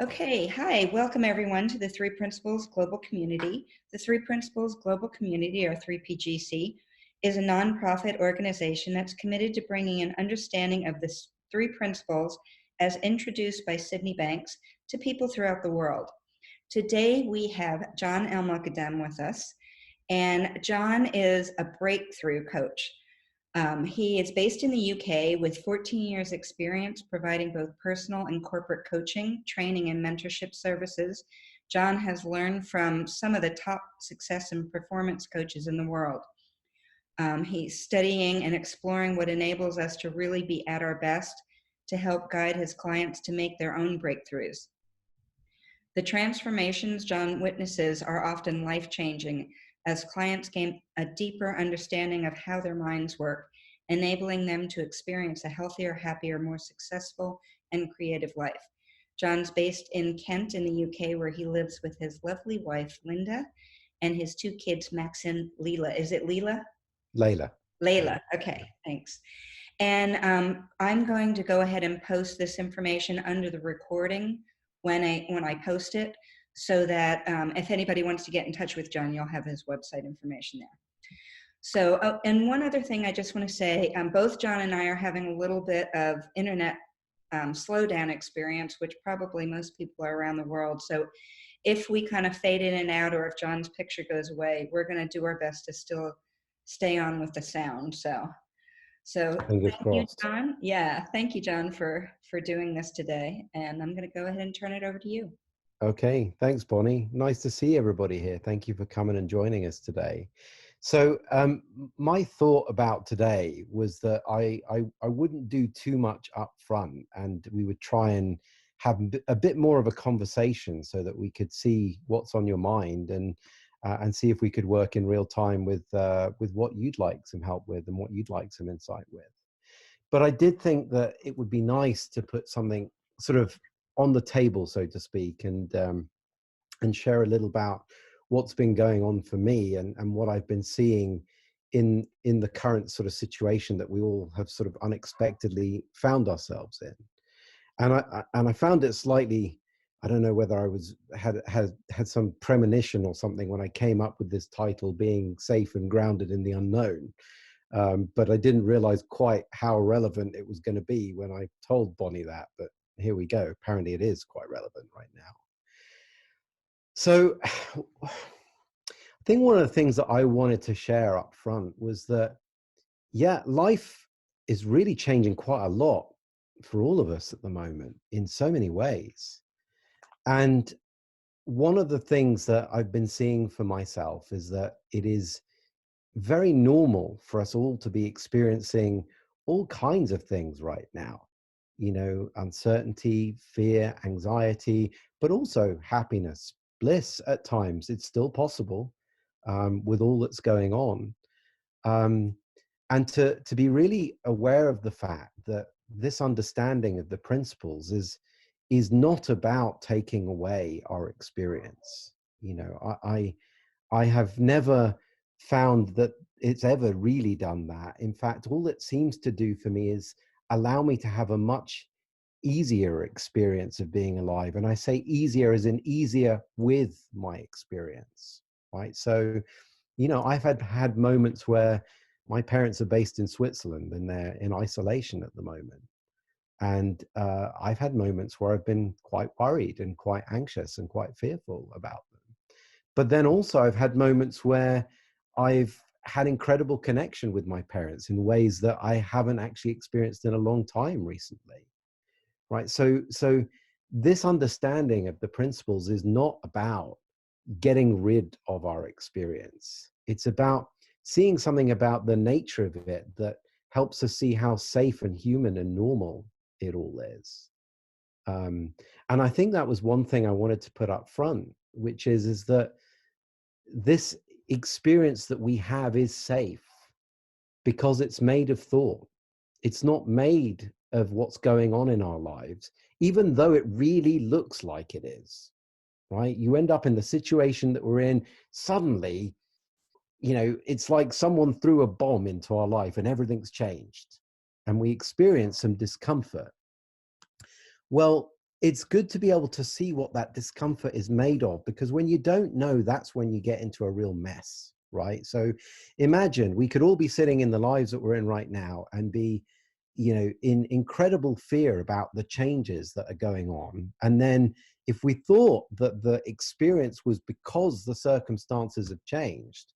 Okay, hi, welcome everyone to the Three Principles Global Community. The Three Principles Global Community, or 3PGC, is a nonprofit organization that's committed to bringing an understanding of the three principles as introduced by Sydney Banks to people throughout the world. Today we have John El-Mokadem with us, and John is a breakthrough coach. He is based in the UK with 14 years experience providing both personal and corporate coaching, training, and mentorship services. John has learned from some of the top success and performance coaches in the world. He's studying and exploring what enables us to really be at our best to help guide his clients to make their own breakthroughs. The transformations John witnesses are often life-changing as clients gain a deeper understanding of how their minds work, enabling them to experience a healthier, happier, more successful, and creative life. John's based in Kent in the UK, where he lives with his lovely wife, Linda, and his two kids, Max and Leila. Is it Leila? Leila. Leila, okay, thanks. And I'm going to go ahead and post this information under the recording when I post it, so that if anybody wants to get in touch with John, you'll have his website information there. So, and one other thing I just want to say, both John and I are having a little bit of internet slowdown experience, which probably most people are around the world. So if we kind of fade in and out, or if John's picture goes away, we're going to do our best to still stay on with the sound. So Fingers thank you, crossed. John. Yeah, thank you, John, for doing this today. And I'm going to go ahead and turn it over to you. Okay, thanks, Bonnie. Nice to see everybody here. Thank you for coming and joining us today. So, my thought about today was that I wouldn't do too much up front, and we would try and have a bit more of a conversation so that we could see what's on your mind and see if we could work in real time with what you'd like some help with and what you'd like some insight with. But I did think that it would be nice to put something sort of on the table, so to speak, and share a little about what's been going on for me and what I've been seeing in the current sort of situation that we all have sort of unexpectedly found ourselves in. And I found it slightly, I don't know whether I had some premonition or something when I came up with this title, being safe and grounded in the unknown. But I didn't realize quite how relevant it was going to be when I told Bonnie that. But here we go. Apparently, it is quite relevant right now. So, I think one of the things that I wanted to share up front was that, yeah, life is really changing quite a lot for all of us at the moment in so many ways. And one of the things that I've been seeing for myself is that it is very normal for us all to be experiencing all kinds of things right now. You know, uncertainty, fear, anxiety, but also happiness, bliss at times. It's still possible with all that's going on. And to be really aware of the fact that this understanding of the principles is not about taking away our experience. You know, I have never found that it's ever really done that. In fact, all it seems to do for me is allow me to have a much easier experience of being alive. And I say easier as in easier with my experience, right? So, you know, I've had moments where my parents are based in Switzerland and they're in isolation at the moment. And I've had moments where I've been quite worried and quite anxious and quite fearful about them. But then also I've had moments where I've had incredible connection with my parents in ways that I haven't actually experienced in a long time recently, right? So this understanding of the principles is not about getting rid of our experience. It's about seeing something about the nature of it that helps us see how safe and human and normal it all is. And I think that was one thing I wanted to put up front, which is that this experience that we have is safe because it's made of thought. It's not made of what's going on in our lives, even though it really looks like it is, right? You end up in the situation that we're in, suddenly, you know, it's like someone threw a bomb into our life and everything's changed and we experience some discomfort. Well, it's good to be able to see what that discomfort is made of, because when you don't know, that's when you get into a real mess, right? So imagine we could all be sitting in the lives that we're in right now and be, in incredible fear about the changes that are going on. And then if we thought that the experience was because the circumstances have changed,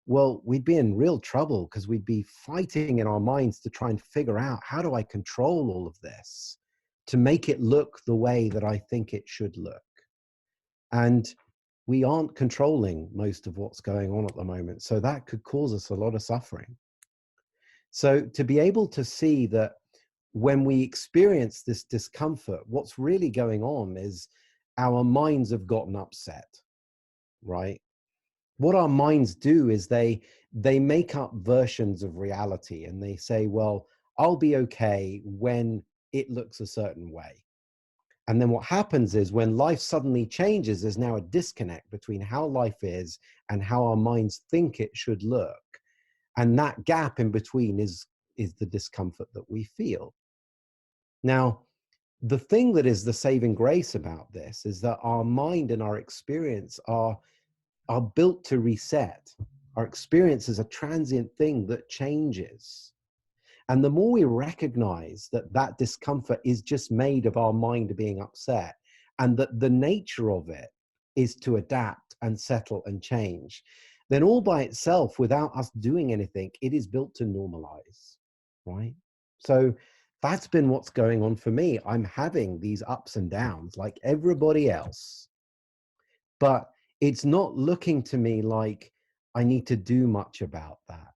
well, we'd be in real trouble, because we'd be fighting in our minds to try and figure out, how do I control all of this to make it look the way that I think it should look? And we aren't controlling most of what's going on at the moment. So that could cause us a lot of suffering. So to be able to see that when we experience this discomfort, what's really going on is our minds have gotten upset, right? What our minds do is they make up versions of reality, and they say, well, I'll be okay when it looks a certain way. And then what happens is, when life suddenly changes, there's now a disconnect between how life is and how our minds think it should look. And that gap in between is the discomfort that we feel. Now, the thing that is the saving grace about this is that our mind and our experience are built to reset. Our experience is a transient thing that changes. And the more we recognize that that discomfort is just made of our mind being upset, and that the nature of it is to adapt and settle and change, then all by itself, without us doing anything, it is built to normalize, right? So that's been what's going on for me. I'm having these ups and downs like everybody else, but it's not looking to me like I need to do much about that.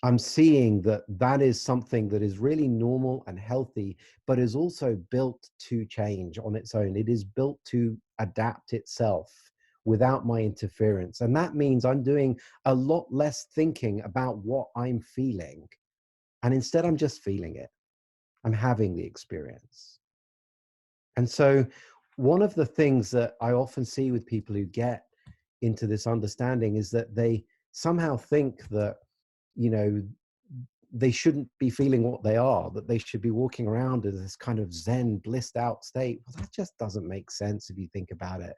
I'm seeing that that is something that is really normal and healthy, but is also built to change on its own. It is built to adapt itself without my interference. And that means I'm doing a lot less thinking about what I'm feeling. And instead, I'm just feeling it. I'm having the experience. And so one of the things that I often see with people who get into this understanding is that they somehow think that, you know, they shouldn't be feeling what they are, that they should be walking around in this kind of Zen, blissed out state. Well, that just doesn't make sense if you think about it.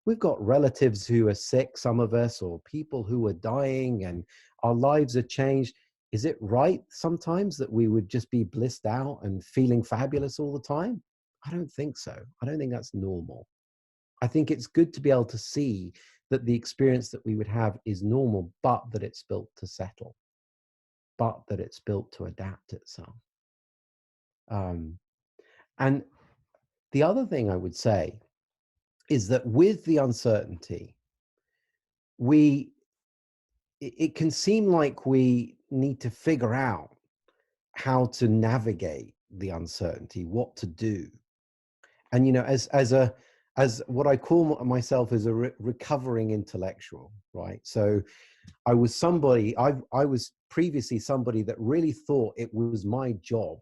We've got relatives who are sick, some of us, or people who are dying, and our lives are changed. Is it right sometimes that we would just be blissed out and feeling fabulous all the time? I don't think so. I don't think that's normal. I think it's good to be able to see that the experience that we would have is normal, but that it's built to settle, but that it's built to adapt itself. Um, and the other thing I would say is that with the uncertainty, we it can seem like we need to figure out how to navigate the uncertainty, what to do. And as what I call myself as a recovering intellectual, right? So I was previously somebody that really thought it was my job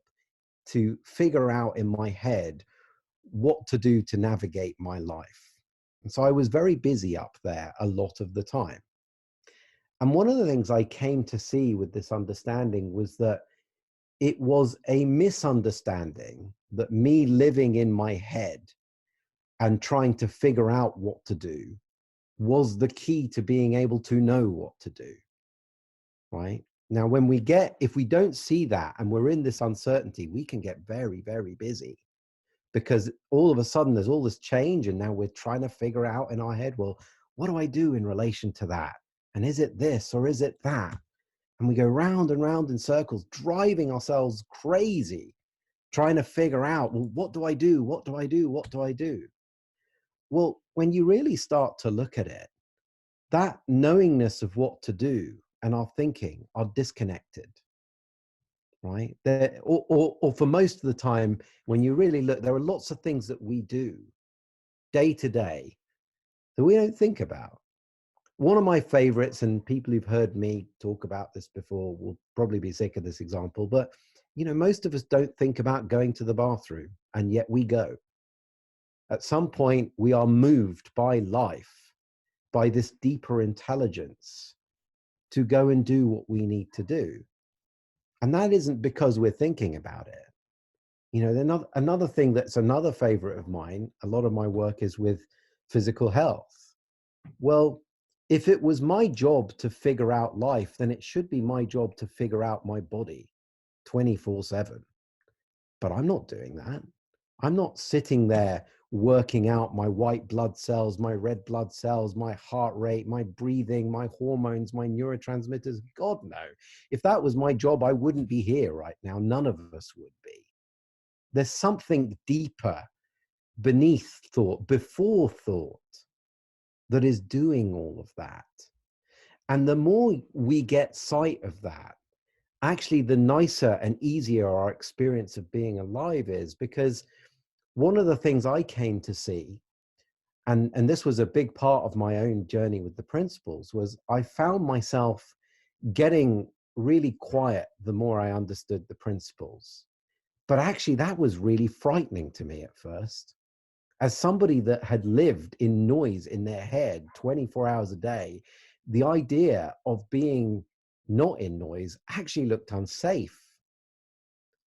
to figure out in my head what to do to navigate my life. And so I was very busy up there a lot of the time. And one of the things I came to see with this understanding was that it was a misunderstanding that me living in my head and trying to figure out what to do was the key to being able to know what to do, right? Now, if we don't see that and we're in this uncertainty, we can get very, very busy, because all of a sudden there's all this change, and now we're trying to figure out in our head, well, what do I do in relation to that? And is it this or is it that? And we go round and round in circles, driving ourselves crazy, trying to figure out, well, what do I do? What do I do? What do I do? Well, when you really start to look at it, that knowingness of what to do and our thinking are disconnected, right? Or for most of the time, when you really look, there are lots of things that we do day to day that we don't think about. One of my favorites, and people who've heard me talk about this before will probably be sick of this example, but most of us don't think about going to the bathroom, and yet we go. At some point, we are moved by life, by this deeper intelligence, to go and do what we need to do. And that isn't because we're thinking about it. You know, another thing that's another favorite of mine, a lot of my work is with physical health. Well, if it was my job to figure out life, then it should be my job to figure out my body 24/7. But I'm not doing that. I'm not sitting there working out my white blood cells, my red blood cells, my heart rate, my breathing, my hormones, my neurotransmitters. God, no. If that was my job, I wouldn't be here right now. None of us would be. There's something deeper beneath thought, before thought, that is doing all of that. And the more we get sight of that, actually, the nicer and easier our experience of being alive is. Because one of the things I came to see, and this was a big part of my own journey with the principles, was I found myself getting really quiet the more I understood the principles. But actually, that was really frightening to me at first. As somebody that had lived in noise in their head 24 hours a day, the idea of being not in noise actually looked unsafe.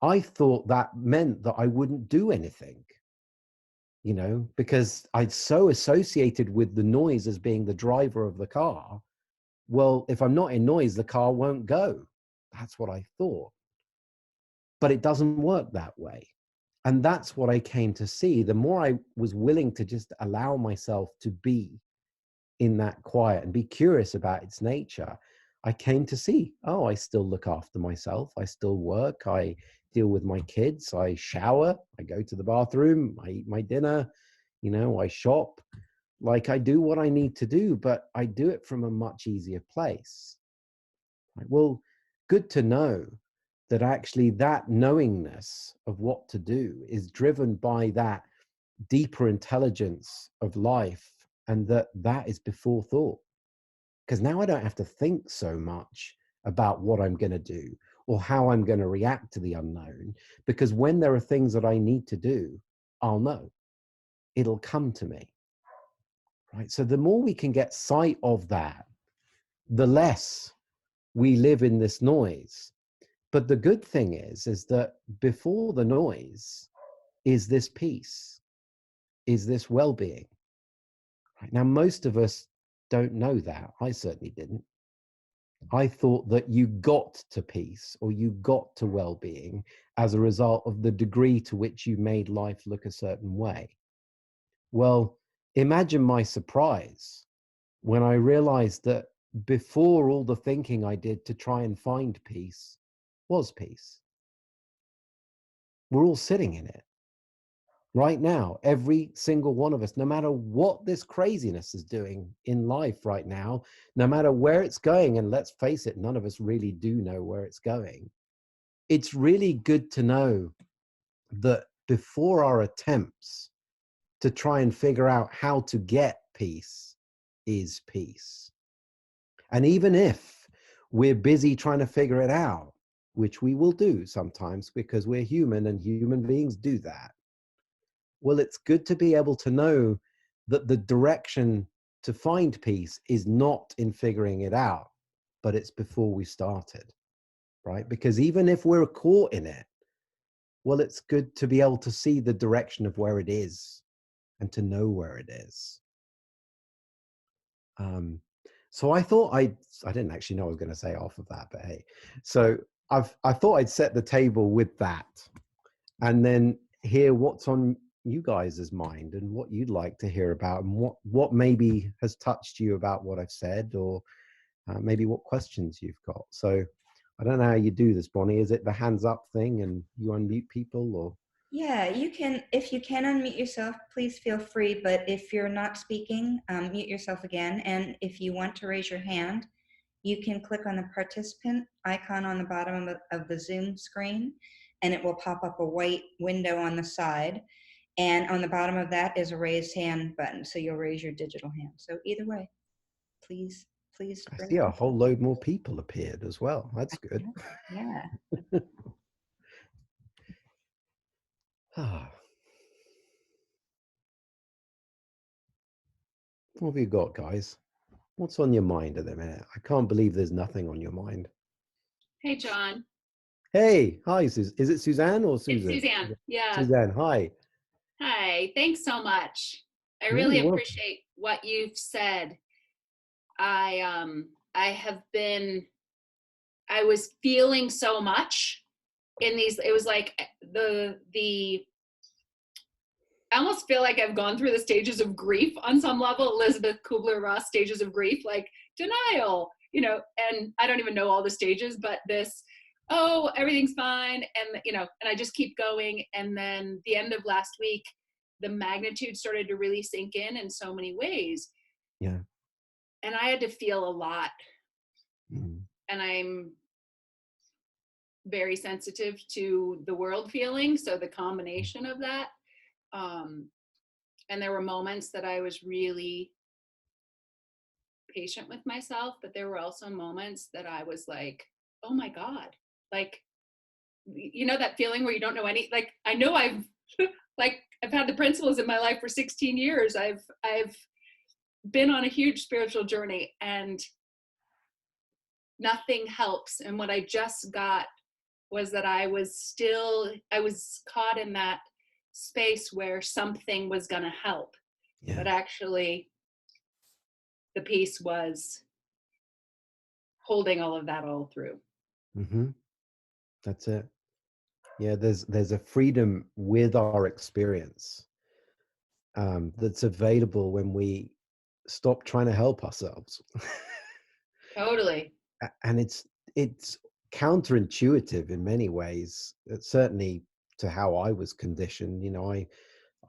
I thought that meant that I wouldn't do anything, you know, because I'd so associated with the noise as being the driver of the car. Well, if I'm not in noise, the car won't go. That's what I thought. But it doesn't work that way. And that's what I came to see. The more I was willing to just allow myself to be in that quiet and be curious about its nature, I came to see, oh, I still look after myself. I still work. I deal with my kids. I shower. I go to the bathroom. I eat my dinner. You know, I shop. Like, I do what I need to do, but I do it from a much easier place. Right? Well, good to know that actually that knowingness of what to do is driven by that deeper intelligence of life, and that is before thought. Because now I don't have to think so much about what I'm going to do or how I'm going to react to the unknown, because when there are things that I need to do, I'll know. It'll come to me. Right? So the more we can get sight of that, the less we live in this noise. But the good thing is that before the noise is this peace, is this well-being. Right? Now, most of us don't know that. I certainly didn't. I thought that you got to peace or you got to well-being as a result of the degree to which you made life look a certain way. Well, imagine my surprise when I realized that before all the thinking I did to try and find peace was peace. We're all sitting in it right now. Every single one of us, no matter what this craziness is doing in life right now, no matter where it's going, and let's face it, none of us really do know where it's going. It's really good to know that before our attempts to try and figure out how to get peace is peace. And even if we're busy trying to figure it out, which we will do sometimes because we're human and human beings do that, well, it's good to be able to know that the direction to find peace is not in figuring it out, but it's before we started, right? Because even if we're caught in it, well, it's good to be able to see the direction of where it is and to know where it is. Um, so I didn't actually know I was going to say off of that, but hey, so I thought I'd set the table with that, and then hear what's on you guys' mind and what you'd like to hear about, and what maybe has touched you about what I've said, or maybe what questions you've got. So I don't know how you do this, Bonnie. Is it the hands up thing and you unmute people, or? Yeah, you can, if you can unmute yourself, please feel free, but if you're not speaking, mute yourself again. And if you want to raise your hand, you can click on the participant icon on the bottom of the Zoom screen, and it will pop up a white window on the side. And on the bottom of that is a raise hand button, so you'll raise your digital hand. So either way, please, please I bring see it a up. whole load more people appeared as well. That's good. Yeah. Ah, what have you got, guys? What's on your mind at the minute? I can't believe there's nothing on your mind. Hey, John. Hey, hi, is it Suzanne or It's Susan? Suzanne. Yeah. Suzanne, hi. Hi. Thanks so much. I No, really you're welcome. appreciate what you've said. I have been I was feeling so much in these it was like the I almost feel like I've gone through the stages of grief on some level, Elizabeth Kubler-Ross stages of grief, like denial, and I don't even know all the stages, but this, oh, everything's fine. And I just keep going. And then the end of last week, the magnitude started to really sink in so many ways. Yeah. And I had to feel a lot. Mm, And I'm very sensitive to the world feeling. So the combination of that. Um, and there were moments that I was really patient with myself, but there were also moments that I was like, oh my God, like, that feeling where you don't know like, I know I've had the principles in my life for 16 years. I've been on a huge spiritual journey and nothing helps. And what I just got was that I was caught in that space where something was going to help, yeah. but actually the piece was holding all of that all through. hmm That's it. Yeah, there's a freedom with our experience that's available when we stop trying to help ourselves. Totally. And it's counterintuitive in many ways. Certainly to how I was conditioned.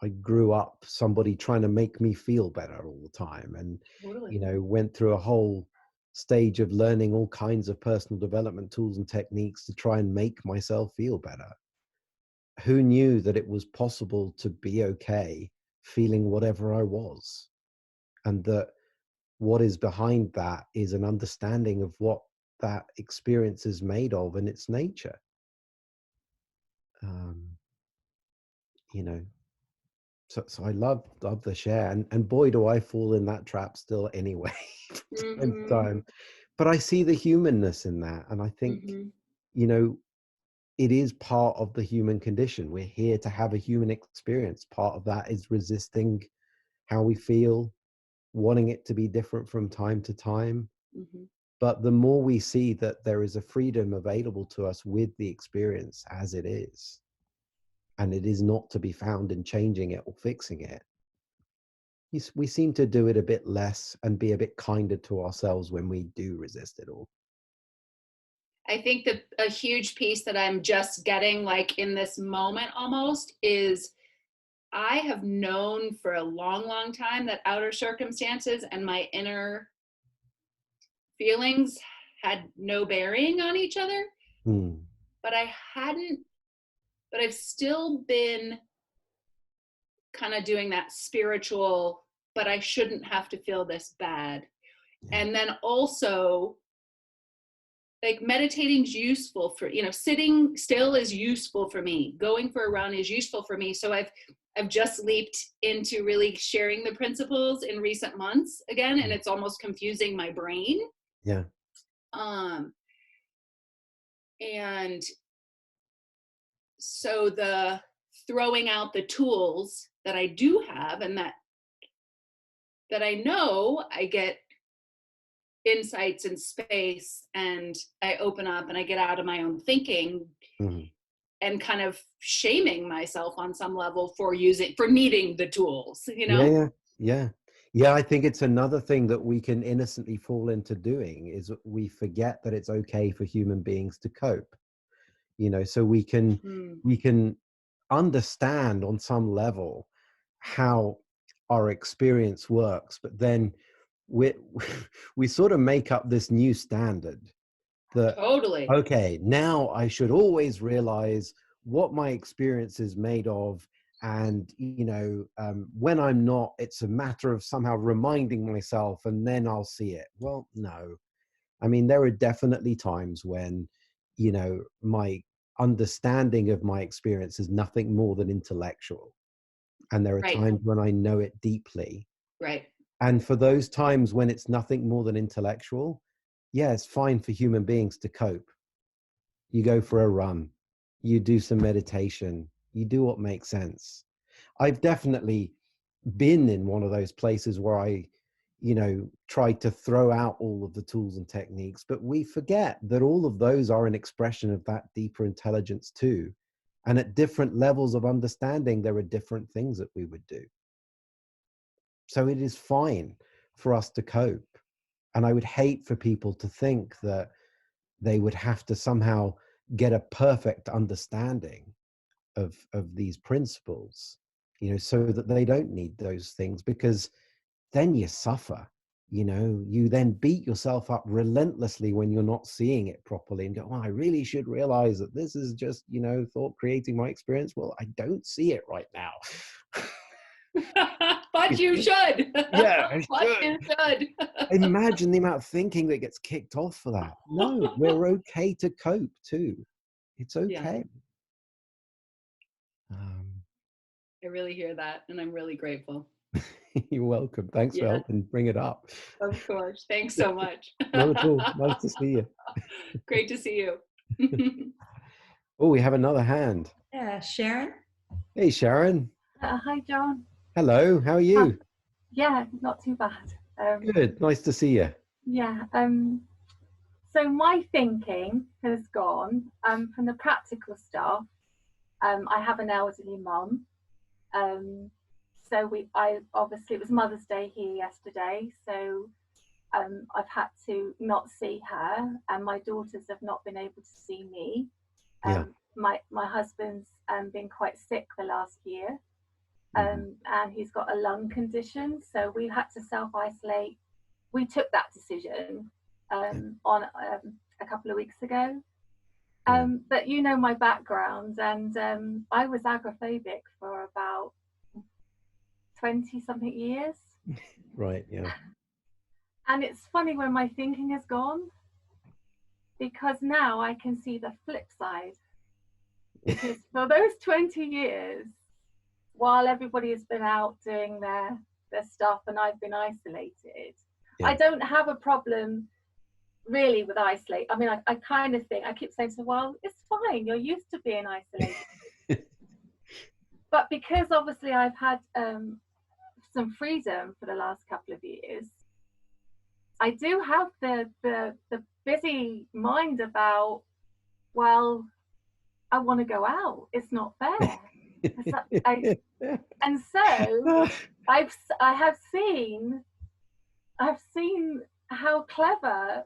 I grew up somebody trying to make me feel better all the time, and Totally. went through a whole stage of learning all kinds of personal development tools and techniques to try and make myself feel better. Who knew that it was possible to be okay feeling whatever I was, and that what is behind that is an understanding of what that experience is made of and its nature. um, you know so I love the share, and boy do I fall in that trap still anyway from time to Mm-hmm. time. But I see the humanness in that, and I think, Mm-hmm. you know it is part of the human condition. We're here to have a human experience. Part of that is resisting how we feel, wanting it to be different from time to time. Mm-hmm. But the more we see that there is a freedom available to us with the experience as it is, and it is not to be found in changing it or fixing it, we seem to do it a bit less and be a bit kinder to ourselves when we do resist it all. I think that a huge piece that I'm just getting like in this moment almost is I have known for a long, long time that outer circumstances and my inner feelings had no bearing on each other, Hmm. but but I've still been kind of doing that spiritual, but I shouldn't have to feel this bad. Yeah. And then also like meditating's useful for, sitting still is useful for me, going for a run is useful for me. So I've just leaped into really sharing the principles in recent months again, and Mm. it's almost confusing my brain. Yeah. um and so the throwing out the tools that I do have and that I know I get insights in space, and I open up and I get out of my own thinking Mhm. and kind of shaming myself on some level for needing the tools, Yeah, yeah, yeah. Yeah, I think it's another thing that we can innocently fall into doing is that we forget that it's okay for human beings to cope. So Mm, we can understand on some level how our experience works, but then we we sort of make up this new standard that, totally. okay, now I should always realize what my experience is made of. And, when I'm not, it's a matter of somehow reminding myself and then I'll see it. Well, no. I mean, there are definitely times when, my understanding of my experience is nothing more than intellectual. And there are Right. times when I know it deeply. Right. And for those times when it's nothing more than intellectual, yeah, it's fine for human beings to cope. You go for a run, you do some meditation, you do what makes sense. I've definitely been in one of those places where I, tried to throw out all of the tools and techniques, but we forget that all of those are an expression of that deeper intelligence too. And at different levels of understanding, there are different things that we would do. So it is fine for us to cope. And I would hate for people to think that they would have to somehow get a perfect understanding of these principles, so that they don't need those things, because then you suffer. You then beat yourself up relentlessly when you're not seeing it properly and go, well, I really should realize that this is just, thought creating my experience. Well, I don't see it right now. But you should. Yeah, I But you should. Imagine the amount of thinking that gets kicked off for that. No, we're okay to cope too. It's okay. Yeah. I really hear that, and I'm really grateful. You're welcome. Thanks for helping bring it up. Of course. Thanks so much. Not at all. Nice to see you. Great to see you. Oh, we have another hand. Yeah, Sharon? Hey, Sharon. Hi, John. Hello. How are you? Yeah, not too bad. Good. Nice to see you. Yeah. So my thinking has gone from the practical stuff. I have an elderly mum. So I obviously, it was Mother's Day here yesterday, so I've had to not see her, and my daughters have not been able to see me. My husband's been quite sick the last year, and he's got a lung condition, so we had to self-isolate. We took that decision on a couple of weeks ago. But my background, and I was agoraphobic for about 20-something years. Right, yeah. And it's funny when my thinking has gone, because now I can see the flip side. Because for those 20 years, while everybody has been out doing their stuff and I've been isolated, I don't have a problem really with isolate. I mean, I kind of think, I keep saying, so, well, it's fine, you're used to being isolated. But because obviously I've had some freedom for the last couple of years, I do have the busy mind about, well, I want to go out. It's not fair. And so I have seen how clever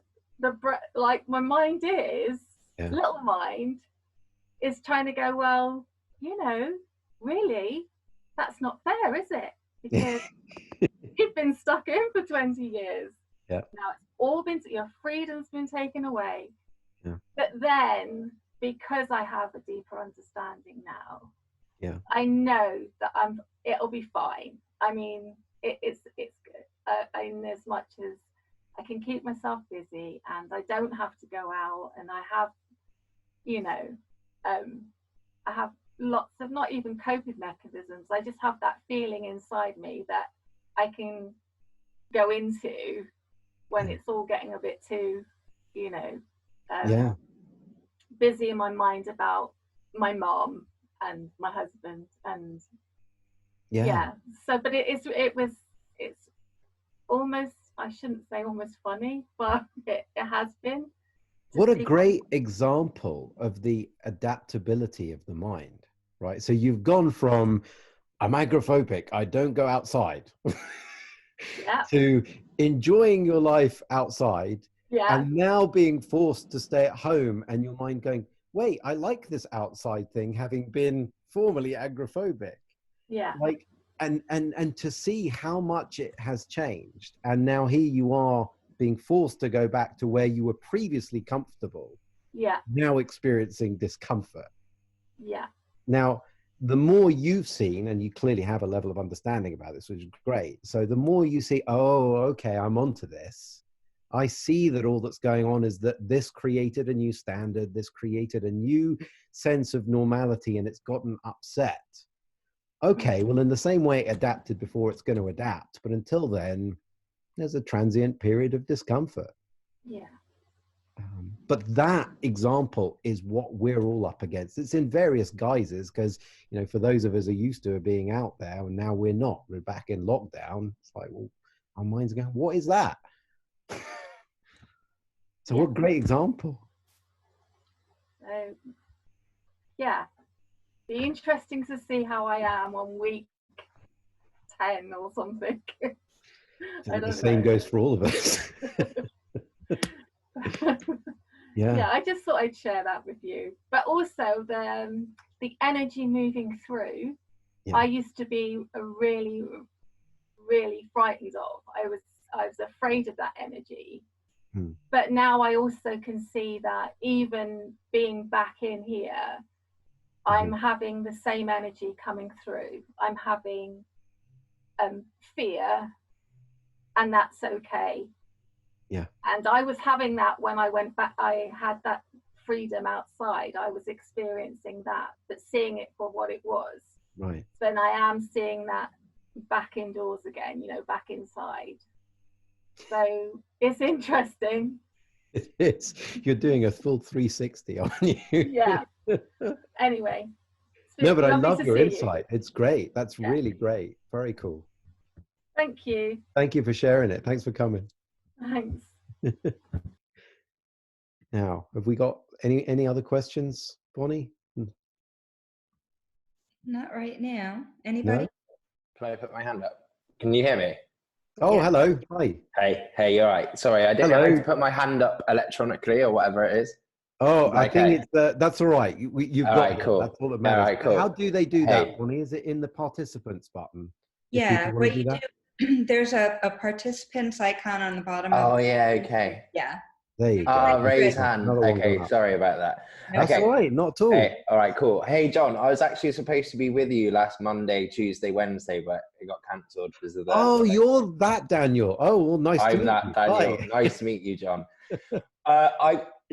my mind is. Little mind is trying to go, well, really, that's not fair, is it? Because you've been stuck in for 20 years. Now it's all been, your freedom's been taken away. But then, because I have a deeper understanding now, I know that it'll be fine. I mean, it's good. And as much as I can keep myself busy, and I don't have to go out, and I have, I have lots of not even coping mechanisms. I just have that feeling inside me that I can go into when it's all getting a bit too, busy in my mind about my mom and my husband, and so, but it's almost, I shouldn't say almost funny, but it has been. What a great example of the adaptability of the mind, right? So you've gone from, I'm agoraphobic, I don't go outside, to enjoying your life outside, and now being forced to stay at home, and your mind going, wait, I like this outside thing, having been formerly agoraphobic. And to see how much it has changed, and now here you are being forced to go back to where you were previously comfortable, now experiencing discomfort. Now, the more you've seen, and you clearly have a level of understanding about this, which is great. So the more you see, oh, okay, I'm onto this. I see that all that's going on is that this created a new standard, this created a new sense of normality, and it's gotten upset. Okay, well, in the same way it adapted before, it's going to adapt. But until then, there's a transient period of discomfort. But that example is what we're all up against. It's in various guises because, you know, for those of us who are used to being out there and now we're not, we're back in lockdown. It's like, well, our minds are going, what is that? So what a great example. Yeah, be interesting to see how I am on week 10 or something. The same goes for all of us. Yeah, I just thought I'd share that with you. But also the energy moving through, I used to be really, really frightened of. I was afraid of that energy. But now I also can see that even being back in here, I'm having the same energy coming through. I'm having fear, and that's okay. Yeah. And I was having that when I went back. I had that freedom outside. I was experiencing that, but seeing it for what it was. Right. Then I am seeing that back indoors again, you know, back inside. So it's interesting. It is. You're doing a full 360, aren't you? Yeah. Anyway. No, but I love your insight. It's great. That's really great. Very cool. Thank you. Thank you for sharing it. Thanks for coming. Thanks. Now, have we got any other questions, Bonnie? Not right now. Anybody? No? Can I put my hand up? Can you hear me? Oh, Yeah. hello. Hi. Hey, you're right. Sorry, I didn't know how to put my hand up electronically or whatever it is. Oh, I think Okay. it's that's all right. You've All got right, it. cool. That's all that matters. All right, cool. How do they do Hey. that, Bonnie? Is it in the participants button? If Yeah, people wanna what you do, there's a participants icon on the bottom of Oh, yeah, okay. Yeah. There you go. Raise hand. Another one Okay, going up. sorry about that. That's Okay. all right. Not at all. Hey, all right, cool. Hey, John, I was actually supposed to be with you last Monday, Tuesday, Wednesday, but it got cancelled because of the... Oh, you're that Daniel. Oh, well, nice to meet you. I'm that Daniel. Hi. Nice to meet you, John.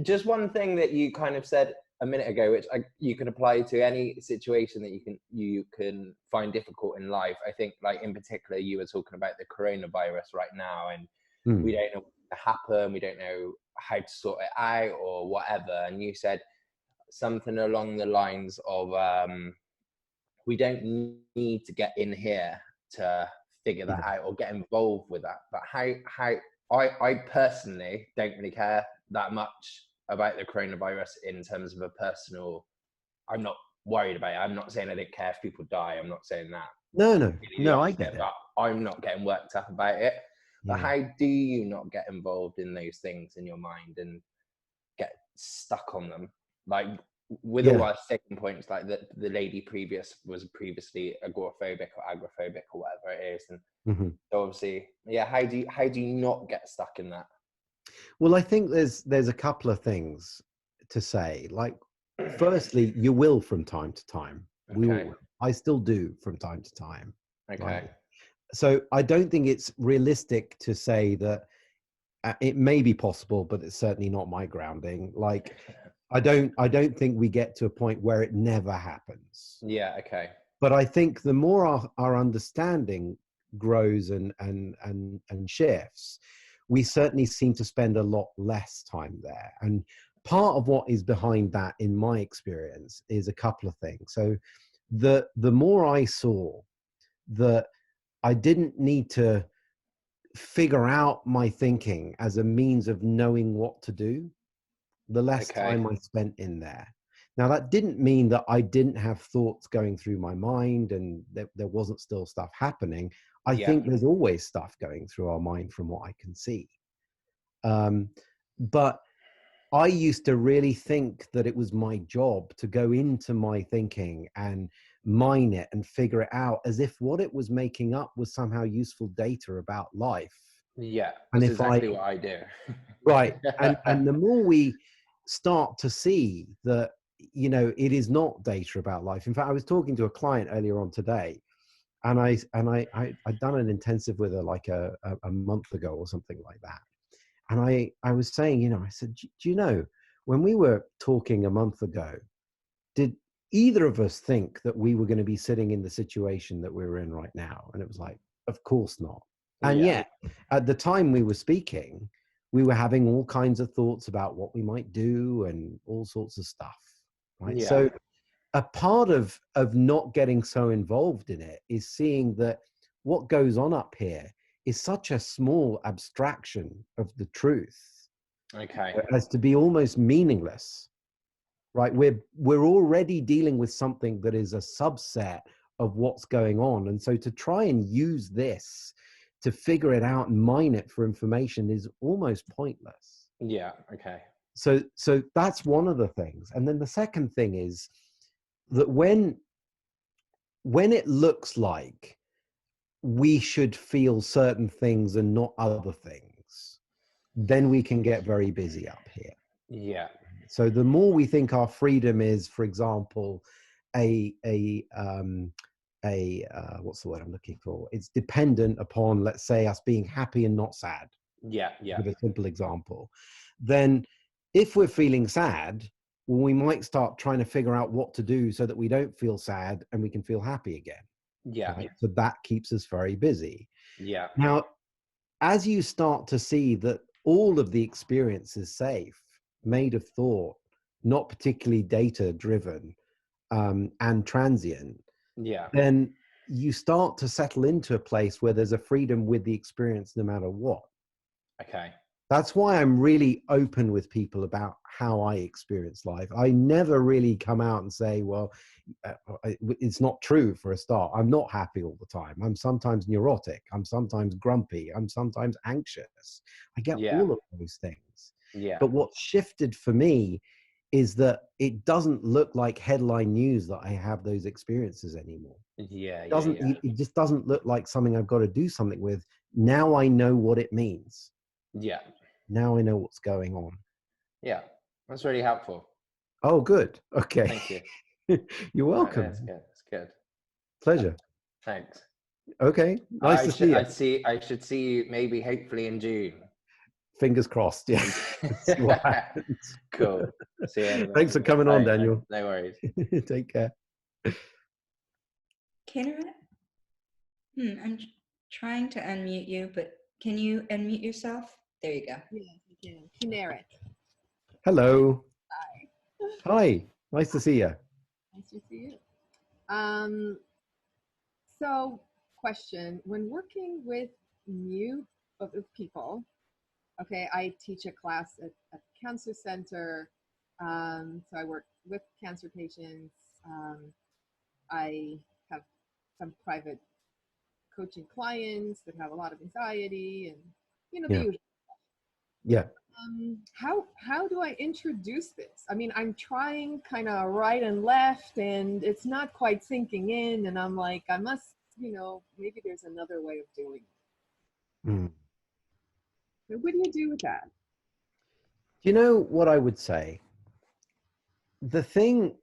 Just one thing that you kind of said a minute ago, which you can apply to any situation that you can find difficult in life. I think, like in particular, you were talking about the coronavirus right now, and we don't know what's going to happen. We don't know how to sort it out or whatever. And you said something along the lines of, we don't need to get in here to figure that out or get involved with that. But I personally don't really care that much about the coronavirus in terms of a personal. I'm not worried about it. I'm not saying I don't care if people die. I'm not saying that. No, I get it. But I'm not getting worked up about it. But how do you not get involved in those things in your mind and get stuck on them? Like with all our sticking points, like the lady was previously agoraphobic or agoraphobic or whatever it is, and so obviously, how do you not get stuck in that? Well, I think there's a couple of things to say. Like, firstly, you will from time to time. We will. I still do from time to time. Okay. Right? So I don't think it's realistic to say that it may be possible, but it's certainly not my grounding. Like, I don't think we get to a point where it never happens. Yeah. Okay. But I think the more our understanding grows and shifts, we certainly seem to spend a lot less time there. And part of what is behind that, in my experience, is a couple of things. So the more I saw that I didn't need to figure out my thinking as a means of knowing what to do, the less time I spent in there. Now, that didn't mean that I didn't have thoughts going through my mind and there wasn't still stuff happening. I think there's always stuff going through our mind from what I can see. But I used to really think that it was my job to go into my thinking and mine it and figure it out as if what it was making up was somehow useful data about life. Yeah, and that's exactly what I do. Right. And the more we start to see that, you know, it is not data about life. In fact, I was talking to a client earlier on today, and I'd done an intensive with her like a month ago or something like that. And I was saying, you know, I said, do you know, when we were talking a month ago, did either of us think that we were going to be sitting in the situation that we're in right now? And it was like, of course not. And yet, at the time we were speaking, we were having all kinds of thoughts about what we might do and all sorts of stuff, right? Yeah. So a part of not getting so involved in it is seeing that what goes on up here is such a small abstraction of the truth, Okay. as to be almost meaningless, right? We're already dealing with something that is a subset of what's going on, and so to try and use this to figure it out and mine it for information is almost pointless. Yeah. Okay. So that's one of the things. And then the second thing is that when it looks like we should feel certain things and not other things, then we can get very busy up here. Yeah. So the more we think our freedom is, for example, what's the word I'm looking for? It's dependent upon, let's say, us being happy and not sad. Yeah. Yeah. With a simple example. Then if we're feeling sad, well, we might start trying to figure out what to do so that we don't feel sad and we can feel happy again. Yeah. Right? So that keeps us very busy. Yeah. Now, as you start to see that all of the experience is safe, made of thought, not particularly data driven, and transient, Yeah. then you start to settle into a place where there's a freedom with the experience no matter what. Okay. That's why I'm really open with people about how I experience life. I never really come out and say, well, it's not true for a start. I'm not happy all the time. I'm sometimes neurotic. I'm sometimes grumpy. I'm sometimes anxious. I get Yeah. all of those things. Yeah. But what shifted for me is that it doesn't look like headline news that I have those experiences anymore. Yeah. It just doesn't look like something I've got to do something with. Now I know what it means. Yeah. Now I know what's going on. Yeah. That's really helpful. Oh, good. Okay. Thank you. You're welcome. That's good. It's good. Pleasure. Thanks. Okay. Nice to see you. I should see you maybe hopefully in June. Fingers crossed. Yeah. See what happens. Cool. See you. Thanks for coming on, Daniel. No worries. Take care. Kinneret? I'm trying to unmute you, but can you unmute yourself? There you go. Yes, I can. Kinneret. Hello. Hi. Hi. Nice to see you. Nice to see you. So, question: when working with with people, okay, I teach a class at a cancer center. So I work with cancer patients. I have some private coaching clients that have a lot of anxiety and the usual. Yeah. How do I introduce this? I mean, I'm trying kind of right and left, and it's not quite sinking in. And I'm like, I must, maybe there's another way of doing it. Mm. So what do you do with that? You know what I would say? The thing,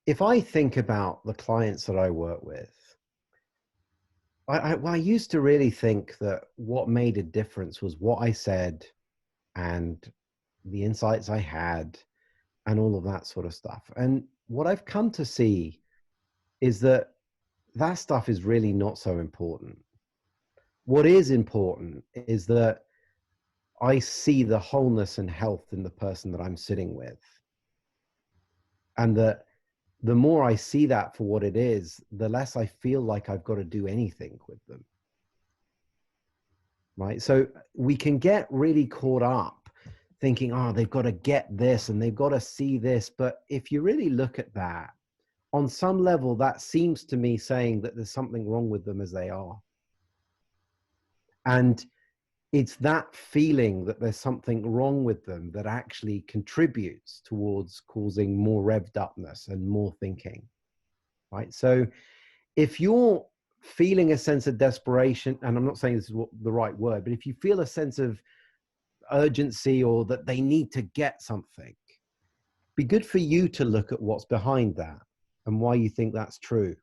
if I think about the clients that I work with, I used to really think that what made a difference was what I said and the insights I had and all of that sort of stuff. And what I've come to see is that that stuff is really not so important. What is important is that I see the wholeness and health in the person that I'm sitting with. And that the more I see that for what it is, the less I feel like I've got to do anything with them. Right? So we can get really caught up thinking, oh, they've got to get this and they've got to see this. But if you really look at that, on some level, that seems to me saying that there's something wrong with them as they are. And it's that feeling that there's something wrong with them that actually contributes towards causing more revved upness and more thinking, right? So if you're feeling a sense of desperation, and I'm not saying this is the right word, but if you feel a sense of urgency or that they need to get something, be good for you to look at what's behind that and why you think that's true,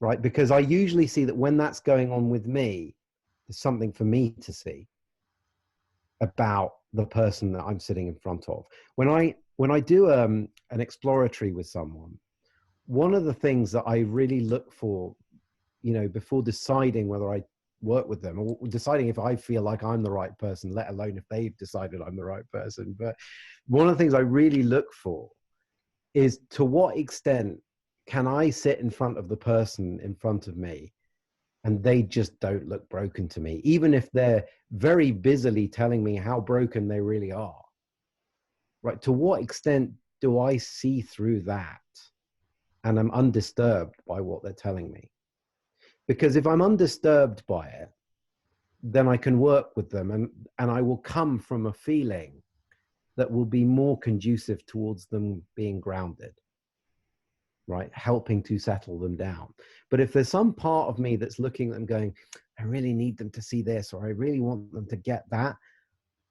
right? Because I usually see that when that's going on with me, there's something for me to see about the person that I'm sitting in front of. When I do an exploratory with someone, one of the things that I really look for, before deciding whether I work with them, or deciding if I feel like I'm the right person, let alone if they've decided I'm the right person. But one of the things I really look for is, to what extent can I sit in front of the person in front of me and they just don't look broken to me, even if they're very busily telling me how broken they really are, right? To what extent do I see through that and I'm undisturbed by what they're telling me? Because if I'm undisturbed by it, then I can work with them, and I will come from a feeling that will be more conducive towards them being grounded, right? Helping to settle them down. But if there's some part of me that's looking at them going, I really need them to see this, or I really want them to get that,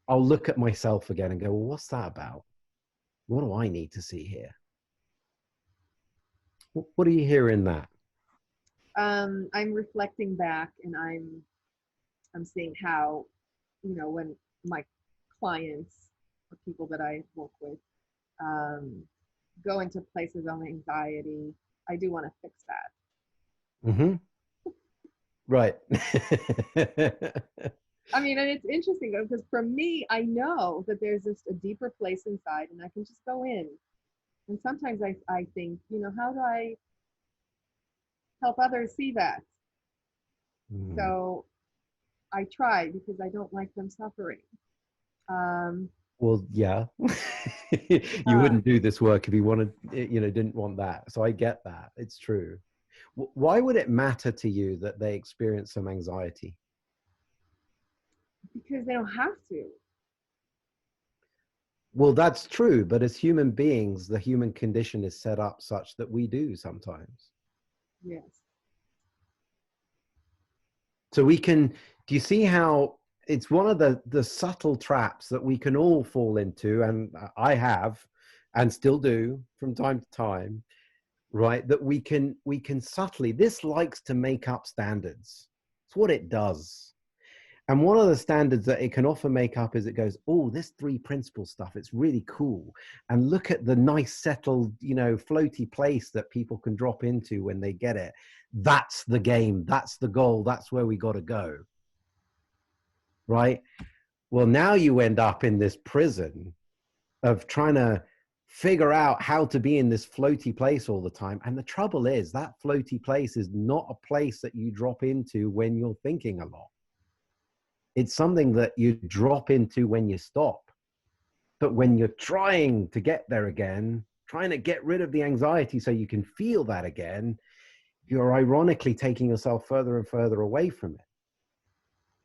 I'll look at myself again and go, well, what's that about? What do I need to see here? What do you hear in that? I'm reflecting back, and I'm seeing how, when my clients or people that I work with go into places of anxiety, I do want to fix that. Mm-hmm. Right. I mean, and it's interesting because for me, I know that there's just a deeper place inside, and I can just go in. And sometimes I think, how do I help others see that? Mm. So I try, because I don't like them suffering. Well, yeah. You wouldn't do this work if you wanted, didn't want that. So I get that. It's true. Why would it matter to you that they experience some anxiety? Because they don't have to. Well, that's true. But as human beings, the human condition is set up such that we do sometimes. Yes. So we can, do you see how it's one of the subtle traps that we can all fall into, and I have and still do from time to time, right? That we can subtly, this likes to make up standards. It's what it does. And one of the standards that it can often make up is it goes, oh, this 3 principles stuff, it's really cool. And look at the nice, settled, floaty place that people can drop into when they get it. That's the game. That's the goal. That's where we got to go. Right? Well, now you end up in this prison of trying to figure out how to be in this floaty place all the time. And the trouble is that floaty place is not a place that you drop into when you're thinking a lot. It's something that you drop into when you stop. But when you're trying to get there again, trying to get rid of the anxiety so you can feel that again, you're ironically taking yourself further and further away from it.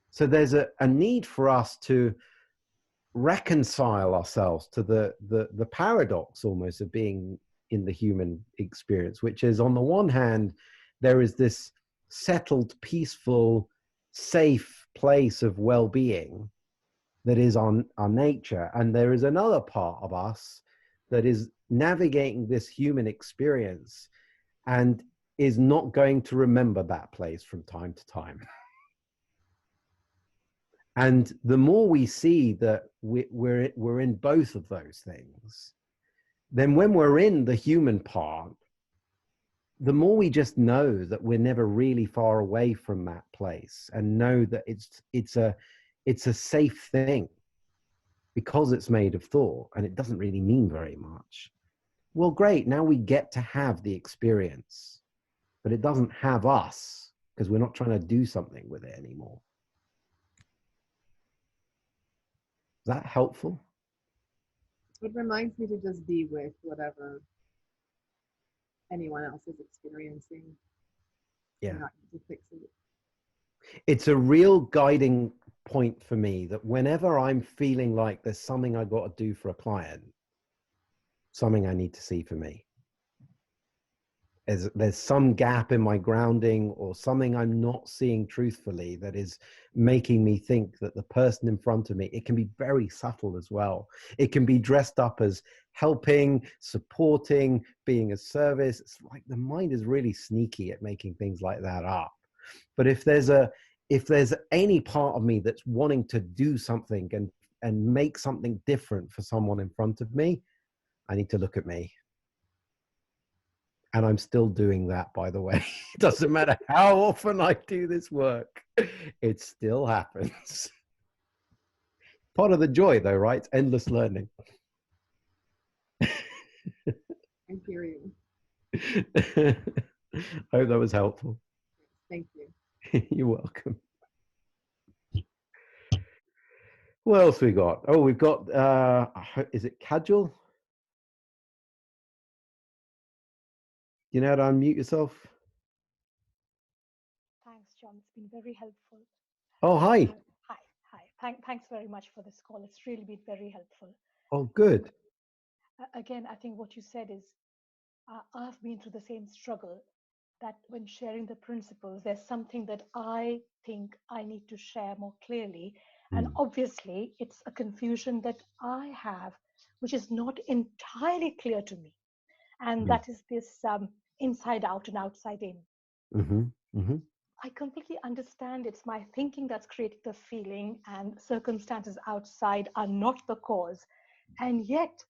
So there's a need for us to reconcile ourselves to the paradox almost of being in the human experience, which is, on the one hand, there is this settled, peaceful, safe place of well-being that is our nature. And there is another part of us that is navigating this human experience and is not going to remember that place from time to time. And the more we see that we're in both of those things, then when we're in the human part, the more we just know that we're never really far away from that place, and know that it's a safe thing because it's made of thought and it doesn't really mean very much. Well, great. Now we get to have the experience, but it doesn't have us because we're not trying to do something with it anymore. Is that helpful? It reminds me to just be with whatever anyone else is experiencing. Yeah. Not to fix it. It's a real guiding point for me that whenever I'm feeling like there's something I got to do for a client, something I need to see for me, there's some gap in my grounding or something I'm not seeing truthfully that is making me think that the person in front of me, it can be very subtle as well. It can be dressed up as helping, supporting, being a service. It's like the mind is really sneaky at making things like that up. But if there's any part of me that's wanting to do something and make something different for someone in front of me, I need to look at me. And I'm still doing that, by the way. It doesn't matter how often I do this work, it still happens. Part of the joy, though, right? It's endless learning. I hear you. I hope that was helpful. Thank you. You're welcome. What else we got? Oh, we've got, is it Kajal? You know how to unmute yourself? Thanks, John. It's been very helpful. Oh, hi. Hi, hi. Thanks very much for this call. It's really been very helpful. Oh, good. Again, I think what you said is I've been through the same struggle, that when sharing the principles, there's something that I think I need to share more clearly. And obviously, it's a confusion that I have, which is not entirely clear to me. And that is this inside out and outside in. I completely understand it's my thinking that's created the feeling, and circumstances outside are not the cause. And yet,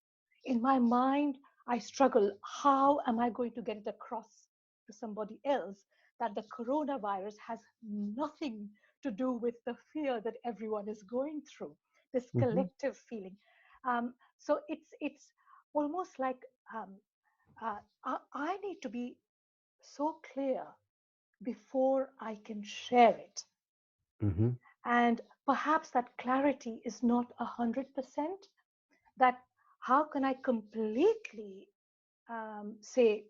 in my mind, I struggle. How am I going to get it across to somebody else that the coronavirus has nothing to do with the fear that everyone is going through, this collective feeling? So it's almost like I need to be so clear before I can share it. And perhaps that clarity is not 100%. That how can I completely say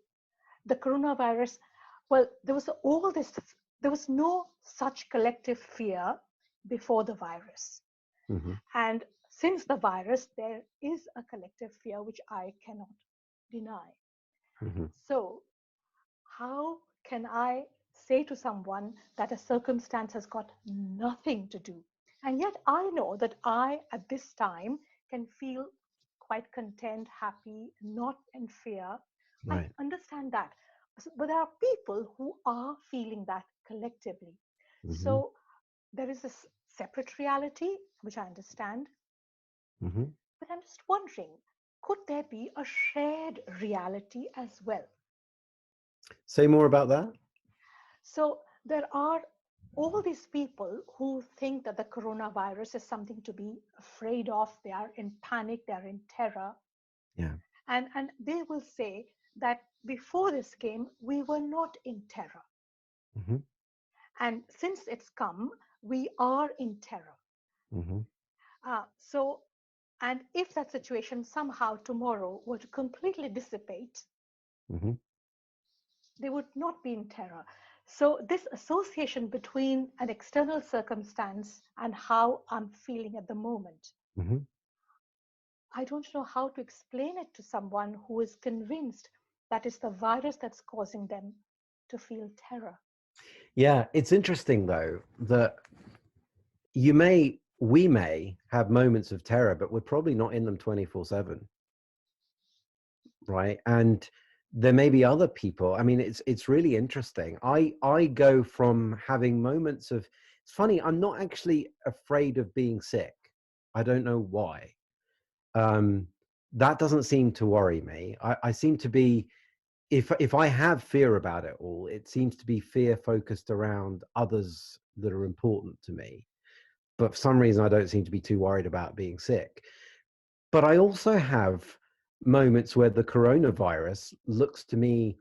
the coronavirus? Well, there was no such collective fear before the virus. And since the virus, there is a collective fear which I cannot deny. So how can I say to someone that a circumstance has got nothing to do? And yet I know that I, at this time, can feel quite content, happy, not in fear. Right. I understand that. But there are people who are feeling that collectively. So there is this separate reality, which I understand. But I'm just wondering, could there be a shared reality as well? Say more about that. So there are all these people who think that the coronavirus is something to be afraid of. They are in panic, they are in terror. Yeah. And they will say that before this came, we were not in terror. And since it's come, we are in terror. And if that situation somehow tomorrow were to completely dissipate, they would not be in terror. So this association between an external circumstance and how I'm feeling at the moment, I don't know how to explain it to someone who is convinced that it's the virus that's causing them to feel terror. Yeah, it's interesting though that we may have moments of terror, but we're probably not in them 24/7. Right. And there may be other people. I mean, it's really interesting. I go from having moments of, it's funny, I'm not actually afraid of being sick. I don't know why. That doesn't seem to worry me. I seem to be, if I have fear about it all, it seems to be fear focused around others that are important to me. But for some reason, I don't seem to be too worried about being sick. But I also have moments where the coronavirus looks to me,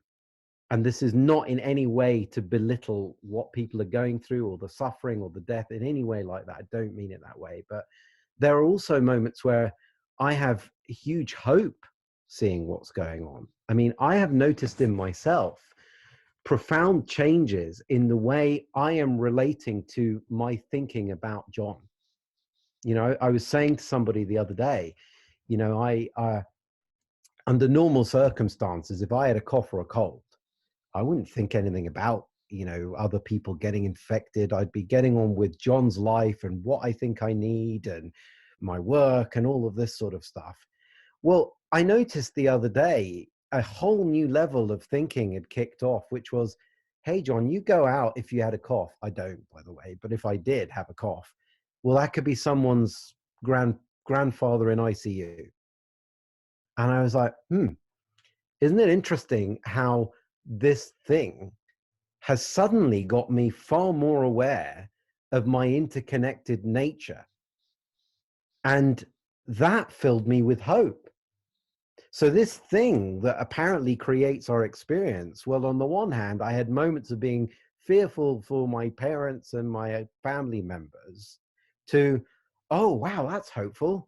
and this is not in any way to belittle what people are going through or the suffering or the death in any way like that. I don't mean it that way. But there are also moments where I have huge hope seeing what's going on. I mean, I have noticed in myself profound changes in the way I am relating to my thinking about John. You know, I was saying to somebody the other day, you know, under normal circumstances, if I had a cough or a cold, I wouldn't think anything about, you know, other people getting infected. I'd be getting on with John's life and what I think I need and my work and all of this sort of stuff. Well, I noticed the other day a whole new level of thinking had kicked off, which was, hey, John, you go out if you had a cough. I don't, by the way, but if I did have a cough, well, that could be someone's grandfather in ICU. And I was like, isn't it interesting how this thing has suddenly got me far more aware of my interconnected nature. And that filled me with hope. So this thing that apparently creates our experience, well, on the one hand, I had moments of being fearful for my parents and my family members, to, oh, wow, that's hopeful.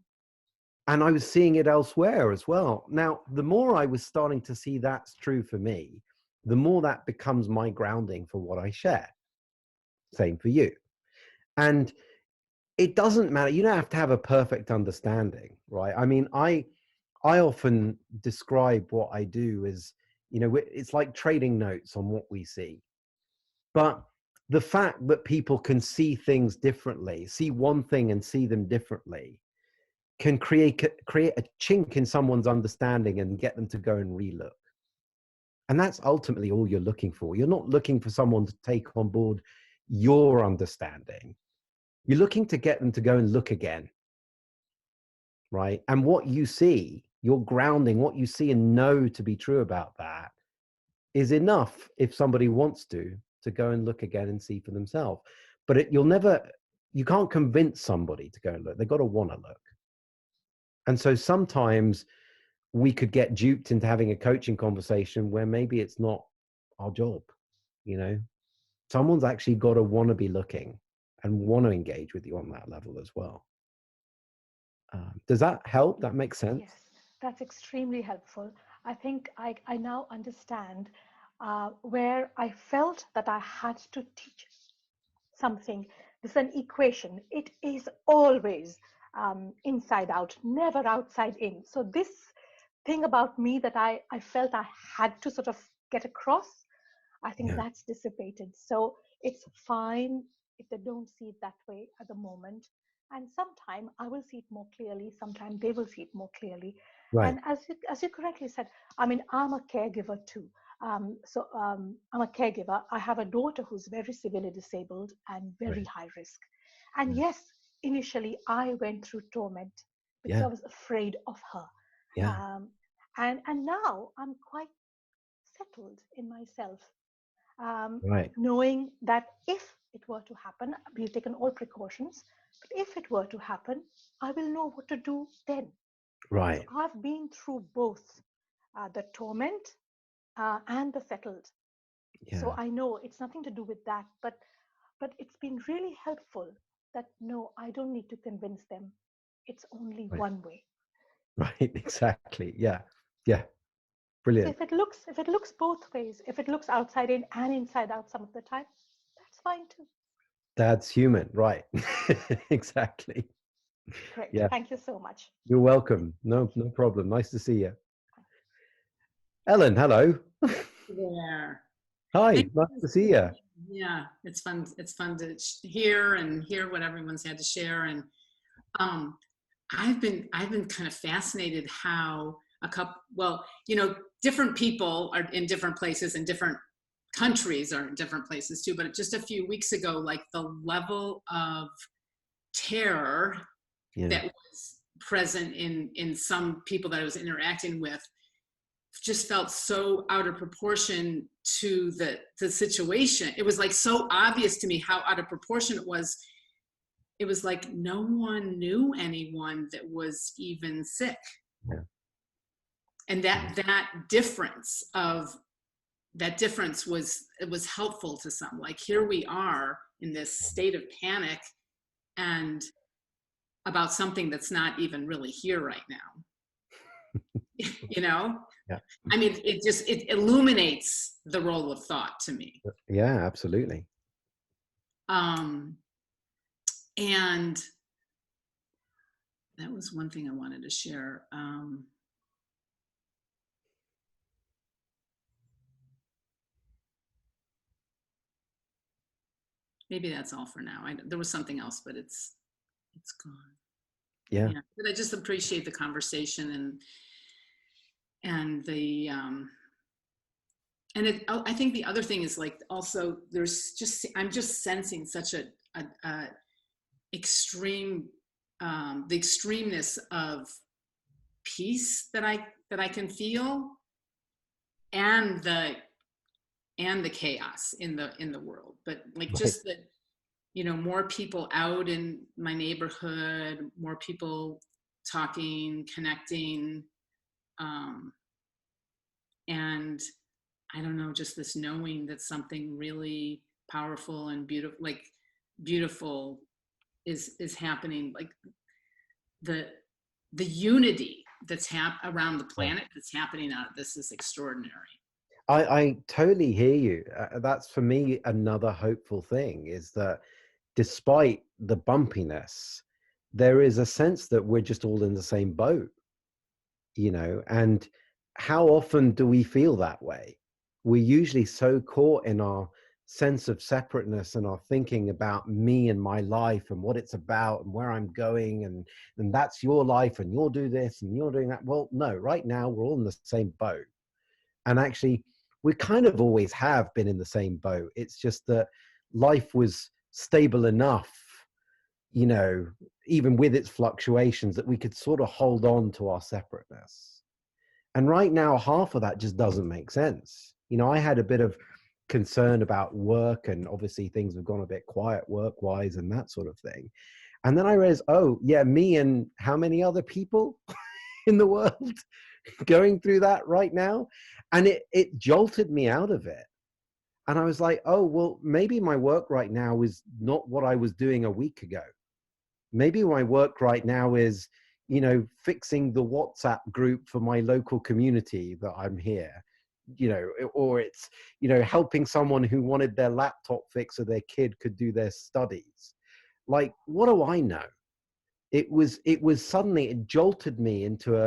And I was seeing it elsewhere as well. Now, the more I was starting to see that's true for me, the more that becomes my grounding for what I share. Same for you. And it doesn't matter. You don't have to have a perfect understanding, right? I mean, I often describe what I do as, you know, it's like trading notes on what we see. But the fact that people can see things differently, see one thing and see them differently, can create a chink in someone's understanding and get them to go and relook. And that's ultimately all you're looking for. You're not looking for someone to take on board your understanding. You're looking to get them to go and look again, right? And what you see, your grounding, what you see and know to be true about that is enough if somebody wants to go and look again and see for themselves. But you can't convince somebody to go and look. They've got to want to look. And so sometimes we could get duped into having a coaching conversation where maybe it's not our job, you know? Someone's actually got to want to be looking and want to engage with you on that level as well. Does that help? That makes sense? Yes, that's extremely helpful. I think I now understand where I felt that I had to teach something. This is an equation. It is always inside out, never outside in. So this thing about me that I felt I had to sort of get across, I think that's dissipated. So it's fine if they don't see it that way at the moment. And sometime I will see it more clearly. Sometime they will see it more clearly. Right. And as you correctly said, I mean, I'm a caregiver too. I'm a caregiver. I have a daughter who's very severely disabled and very high risk. And yes, initially I went through torment because I was afraid of her. And now I'm quite settled in myself, knowing that if it were to happen, we've taken all precautions, but if it were to happen, I will know what to do then. Right. So I've been through both the torment and the settled. So I know it's nothing to do with that, but it's been really helpful that no, I don't need to convince them. It's only one way. Right, exactly. Yeah. Brilliant. So if it looks both ways, if it looks outside in and inside out some of the time, that's fine too. That's human, right? Exactly. Great. Yeah. Thank you so much. You're welcome. No problem. Nice to see you. Ellen, hello. There. Hi, nice to see you. Yeah, it's fun. It's fun to hear what everyone's had to share. And I've been kind of fascinated how different people are in different places and different countries are in different places too. But just a few weeks ago, like the level of terror that was present in some people that I was interacting with just felt so out of proportion to the situation. It was like so obvious to me how out of proportion it was. It was like no one knew anyone that was even sick. And that difference was helpful to some. Like here we are in this state of panic and about something that's not even really here right now. You know? Yeah. I mean, it illuminates the role of thought to me. Yeah, absolutely. And that was one thing I wanted to share. Maybe that's all for now. There was something else, but it's gone. Yeah. But I just appreciate the conversation and the I think the other thing is like also I'm just sensing such a extreme the extremeness of peace that I can feel, and the and the chaos in the world. But like Right. just that, you know, more people out in my neighborhood, more people talking, connecting, and I don't know, just this knowing that something really powerful and beautiful, like beautiful, is happening. Like the unity that's around the planet that's happening out of this is extraordinary. I totally hear you. That's for me another hopeful thing, is that despite the bumpiness, there is a sense that we're just all in the same boat, you know. And how often do we feel that way? We're usually so caught in our sense of separateness and our thinking about me and my life and what it's about and where I'm going, and that's your life and you'll do this and you're doing that. Well, no, right now we're all in the same boat. And actually, we kind of always have been in the same boat. It's just that life was stable enough, you know, even with its fluctuations, that we could sort of hold on to our separateness. And right now, half of that just doesn't make sense. You know, I had a bit of concern about work, and obviously things have gone a bit quiet work-wise and that sort of thing. And then I realized, oh, yeah, me and how many other people in the world going through that right now? And it jolted me out of it. And I was like, oh, well, maybe my work right now is not what I was doing a week ago. Maybe my work right now is, you know, fixing the WhatsApp group for my local community that I'm here, you know, or it's, you know, helping someone who wanted their laptop fixed so their kid could do their studies. Like, what do I know? It was suddenly, it jolted me into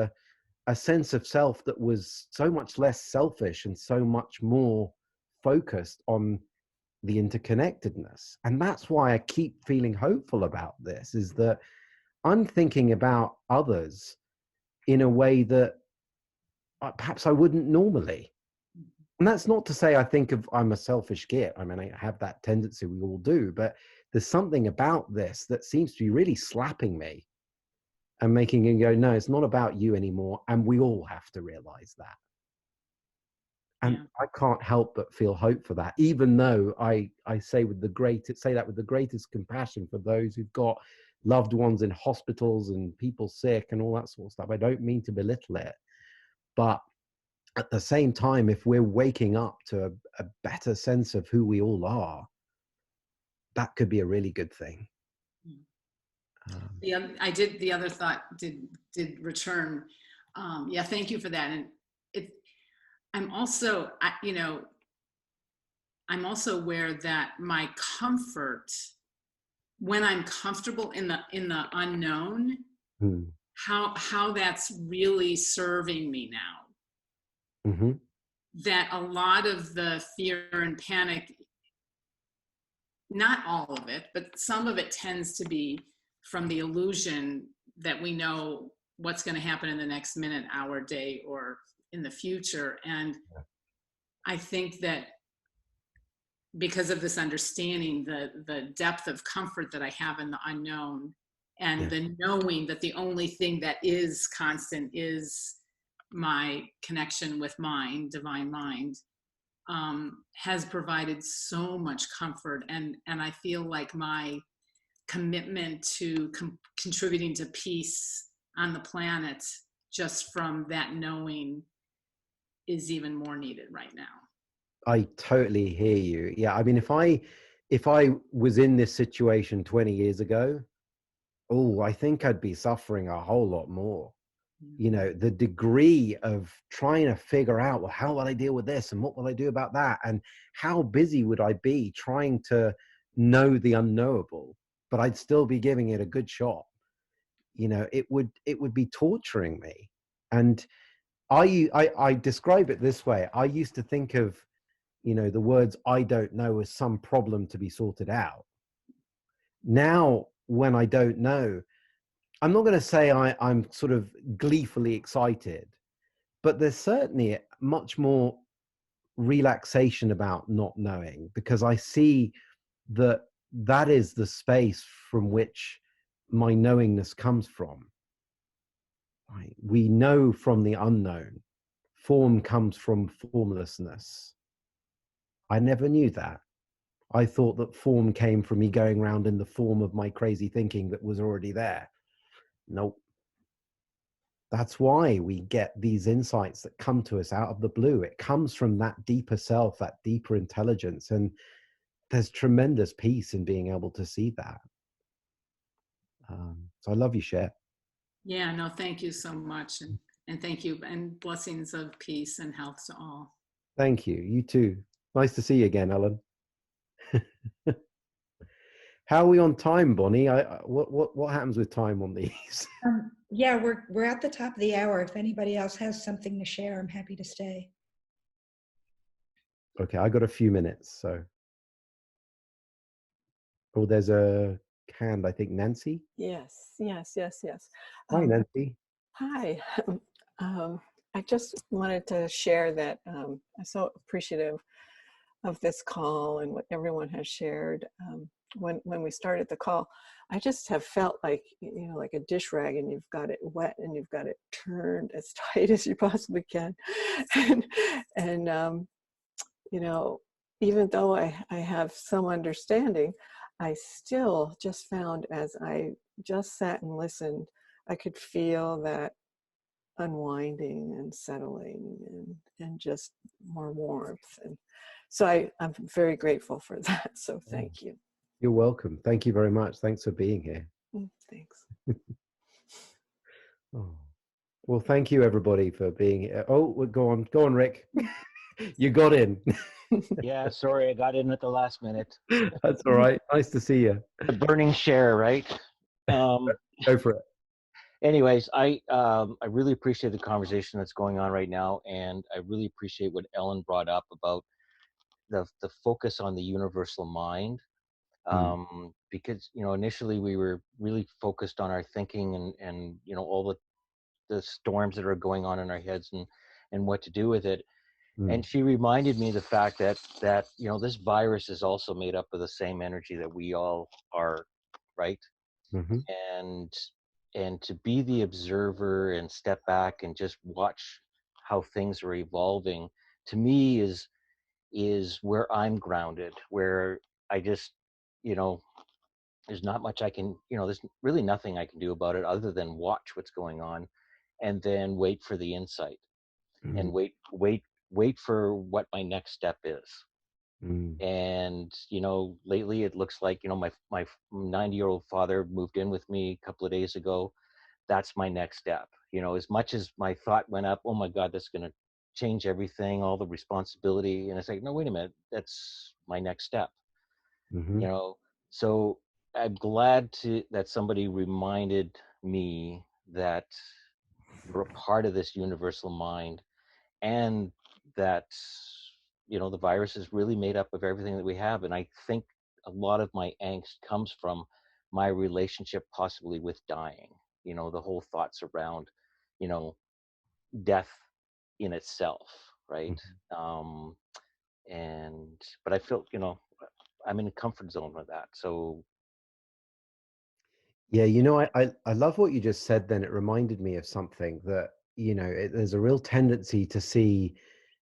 a sense of self that was so much less selfish and so much more focused on the interconnectedness. And that's why I keep feeling hopeful about this, is that I'm thinking about others in a way that perhaps I wouldn't normally. And that's not to say I think I'm a selfish git. I mean, I have that tendency, we all do, but there's something about this that seems to be really slapping me and making it go, no, it's not about you anymore. And we all have to realize that. And I can't help but feel hope for that, even though I say that with the greatest compassion for those who've got loved ones in hospitals and people sick and all that sort of stuff. I don't mean to belittle it, but at the same time, if we're waking up to a better sense of who we all that could be a really good thing. The other thought did return. Yeah, thank you for that. And I'm also, you know, I'm also aware that my comfort, when I'm comfortable in the unknown, how that's really serving me now. Mm-hmm. That a lot of the fear and panic, not all of it, but some of it tends to be from the illusion that we know what's going to happen in the next minute, hour, day, or in the future. And I think that because of this understanding, the depth of comfort that I have in the unknown, and the knowing that the only thing that is constant is my connection with mind, divine mind, has provided so much comfort. And I feel like my commitment to contributing to peace on the planet, just from that knowing, is even more needed right now. I totally hear you. Yeah, I mean, if I was in this situation 20 years ago, I think I'd be suffering a whole lot more. You know, the degree of trying to figure out, well, how will I deal with this and what will I do about that, and how busy would I be trying to know the unknowable, but I'd still be giving it a good shot. You know, it would be torturing me. And I describe it this way. I used to think of, you know, the words "I don't know" as some problem to be sorted out. Now, when I don't know, I'm not going to say I'm sort of gleefully excited, but there's certainly much more relaxation about not knowing, because I see that is the space from which my knowingness comes from. Right? We know from the unknown. Form comes from formlessness. I never knew that. I thought that form came from me going around in the form of my crazy thinking that was already there. Nope. That's why we get these insights that come to us out of the blue. It comes from that deeper self, that deeper intelligence. And there's tremendous peace in being able to see that. So I love you, Cher. Yeah, no, thank you so much. And thank you, and blessings of peace and health to all. Thank you. You too. Nice to see you again, Ellen. How are we on time, Bonnie? What happens with time on these? Yeah, we're at the top of the hour. If anybody else has something to share, I'm happy to stay. Okay, I got a few minutes. So, oh, there's a hand. I think Nancy. Yes. Hi, Nancy. Hi. I just wanted to share that I'm so appreciative of this call and what everyone has shared. When we started the call, I just have felt like, you know, like a dish rag, and you've got it wet and you've got it turned as tight as you possibly can. And you know, even though I have some understanding, I still just found, as I just sat and listened, I could feel that unwinding and settling and just more warmth. And so I'm very grateful for that. So thank you. You're welcome. Thank you very much. Thanks for being here. Thanks. Oh. Well, thank you everybody for being here. Oh, go on, Rick. You got in. Yeah, sorry, I got in at the last minute. That's all right. Nice to see you. The burning share, right? Go for it. Anyways, I really appreciate the conversation that's going on right now, and I really appreciate what Ellen brought up about the focus on the universal mind. Because, you know, initially we were really focused on our thinking and you know, all the storms that are going on in our heads and what to do with it. And she reminded me of the fact that you know, this virus is also made up of the same energy that we all are, right? And to be the observer and step back and just watch how things are evolving, to me is where I'm grounded, where I just, you know, there's not much I can, you know, there's really nothing I can do about it other than watch what's going on and then wait for the insight and wait for what my next step is. And, you know, lately it looks like, you know, my 90-year-old father moved in with me a couple of days ago. That's my next step. You know, as much as my thought went up, oh my God, that's going to change everything, all the responsibility. And it's like, no, wait a minute, that's my next step. You know, so I'm glad that somebody reminded me that you're a part of this universal mind, and that, you know, the virus is really made up of everything that we have. And I think a lot of my angst comes from my relationship possibly with dying, you know, the whole thoughts around, you know, death in itself, right? But I feel, you know, I'm in a comfort zone with that. So yeah, you know, I love what you just said. Then it reminded me of something that, you know, there's a real tendency to see,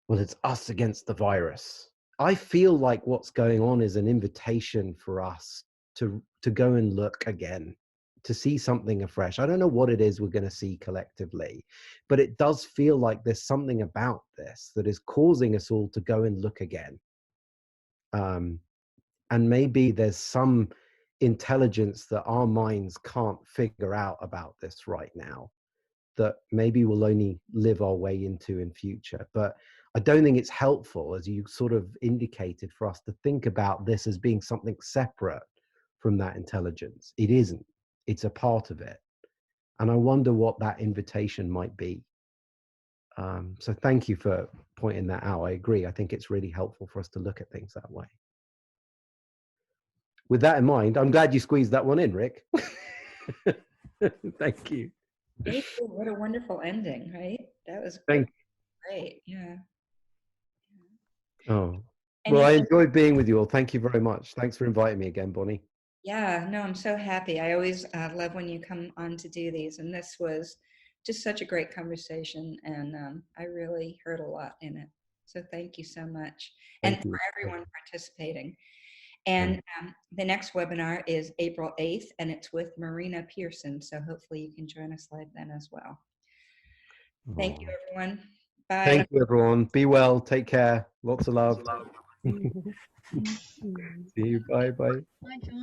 well, it's us against the virus. I feel like what's going on is an invitation for us to go and look again, to see something afresh. I don't know what it is we're going to see collectively, but it does feel like there's something about this that is causing us all to go and look again. And maybe there's some intelligence that our minds can't figure out about this right now, that maybe we'll only live our way into in future. But I don't think it's helpful, as you sort of indicated, for us to think about this as being something separate from that intelligence. It isn't. It's a part of it. And I wonder what that invitation might be. So thank you for pointing that out. I agree. I think it's really helpful for us to look at things that way. With that in mind, I'm glad you squeezed that one in, Rick. Thank you. Thank you. What a wonderful ending, right? That was great. Yeah. Oh, well, I enjoyed being with you all. Thank you very much. Thanks for inviting me again, Bonnie. Yeah, no, I'm so happy. I always love when you come on to do these. And this was just such a great conversation. And I really heard a lot in it. So thank you so much. Thank And you. for everyone participating. And the next webinar is April 8th, and it's with Marina Pearson. So hopefully you can join us live then as well. Thank you, everyone. Bye. Thank you, everyone. Be well. Take care. Lots of love. See you. Bye. Bye. Bye, John.